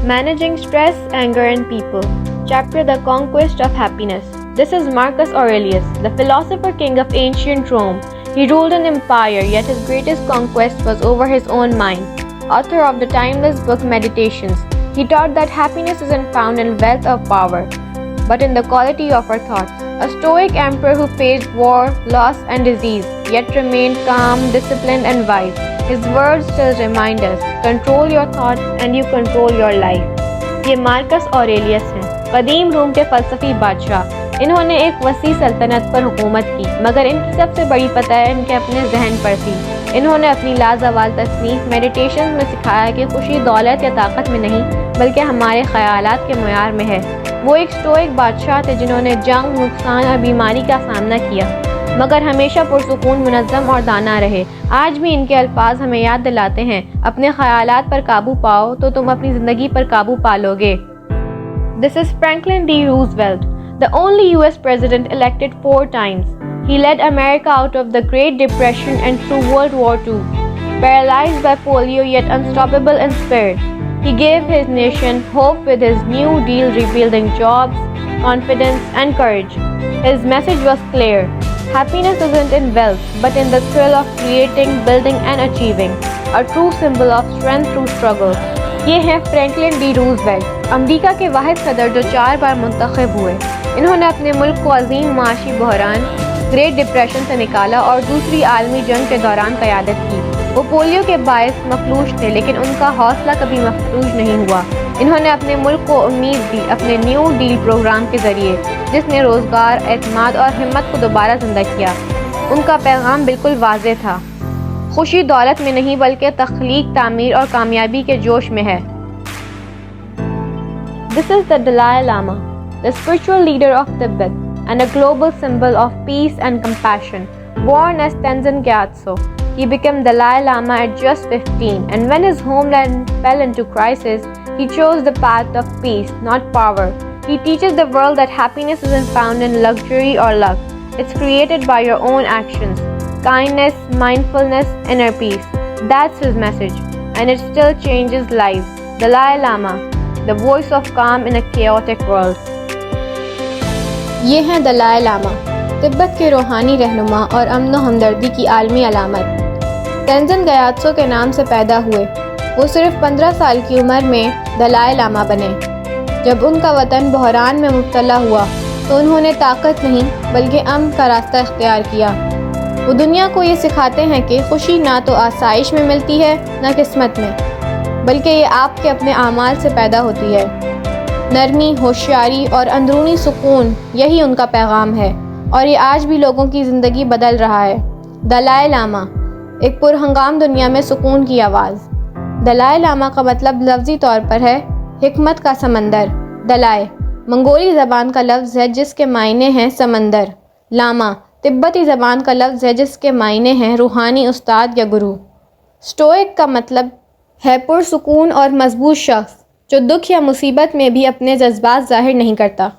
Managing Stress, Anger and People. Chapter The Conquest of Happiness. This is Marcus Aurelius, the philosopher king of ancient Rome. He ruled an empire, yet his greatest conquest was over his own mind. Author of the timeless book Meditations, he taught that happiness isn't found in wealth or power, but in the quality of our thoughts. A stoic emperor who faced war, loss and disease, yet remained calm, disciplined and wise. His words still remind us, control your thoughts and you control your life. ये Marcus Aurelius हैं, कदीम रोम के फ़लसफ़ी बादशाह। इन्होंने एक वसी सल्तनत पर हुकूमत की, मगर इनकी सबसे बड़ी फतह इनके अपने जहन पर थी। इन्होंने अपनी लाजवाल तसनीफ़ मेडिटेशन में सिखाया कि खुशी दौलत या ताकत में नहीं, बल्कि हमारे ख़यालात के मयार में है। वो एक स्टोइक बादशाह थे जिन्होंने जंग, नुकसान और बीमारी का सामना किया, मगर हमेशा पुरसुकून, मुनज़्ज़म और दाना रहे। आज भी इनके अल्फाज हमें याद दिलाते हैं, अपने ख़यालात पर काबू पाओ तो तुम अपनी ज़िंदगी पर काबू पालोगे। This is Franklin D. Roosevelt, the only US president elected 4 times. He led America out of the Great Depression and through World War II. Paralyzed by polio yet unstoppable in spirit, he gave his nation hope with his New Deal, rebuilding jobs, confidence and courage. His message was clear. Happiness isn't in wealth, but in the thrill of creating, building and achieving. A true symbol of strength through struggle. ये हैं Franklin D Roosevelt, America के वाहिद सदर जो 4 बार मुंतखब हुए। इन्होंने अपने मुल्क को अजीम माशी बहरान, ग्रेट डिप्रेशन से निकाला और दूसरी आलमी जंग के दौरान क़यादत की। वो पोलियो के बायस मफलूज थे, लेकिन उनका हौसला कभी मफलूज नहीं हुआ। इन्होंने अपने मुल्क को उम्मीद दी अपने न्यू डील प्रोग्राम के ज़रिए, जिसने रोज़गार, एतमाद और हिम्मत को दोबारा ज़िंदा किया। उनका पैगाम बिल्कुल वाज़ेह था, खुशी दौलत में नहीं बल्कि तख्लीक, तामीर और कामयाबी के जोश में है। This is the Dalai Lama, the spiritual leader of Tibet and a global symbol of peace and compassion. Born as Tenzin Gyatso, he became Dalai Lama at just 15, and when his homeland fell into crisis, he chose the path of peace, not power. He teaches the world that happiness isn't found in luxury or luck. It's created by your own actions. Kindness, mindfulness, inner peace. That's his message, and it still changes lives. Dalai Lama, the voice of calm in a chaotic world. ये हैं दलाई लामा, तिब्बत के रूहानी रहनुमा और अमन व हमदर्दी की आलमी अलामत। तेंजिन ग्यात्सो के नाम से पैदा हुए। वो सिर्फ 15 साल की उम्र में दलाई लामा बने। जब उनका वतन बहरान में मुब्तला हुआ तो उन्होंने ताकत नहीं बल्कि अमन का रास्ता इख्तियार किया। वो दुनिया को ये सिखाते हैं कि खुशी ना तो आसाइश में मिलती है ना किस्मत में, बल्कि ये आपके अपने आमाल से पैदा होती है। नरमी, होशियारी और अंदरूनी सुकून, यही उनका पैगाम है और ये आज भी लोगों की ज़िंदगी बदल रहा है। दलाई लामा, एक पुरहंगाम दुनिया में सुकून की आवाज़। दलाई लामा का मतलब लफ्ज़ी तौर पर है हिकमत का समंदर। दलाई मंगोली ज़बान का लफ्ज़ है जिसके मायने हैं समंदर। लामा तिब्बती ज़बान का लफ्ज़ है जिसके मायने हैं रूहानी उस्ताद या गुरु। स्टोइक का मतलब है पुरसुकून और मजबूत शख्स जो दुख या मुसीबत में भी अपने जज्बात ज़ाहिर नहीं करता।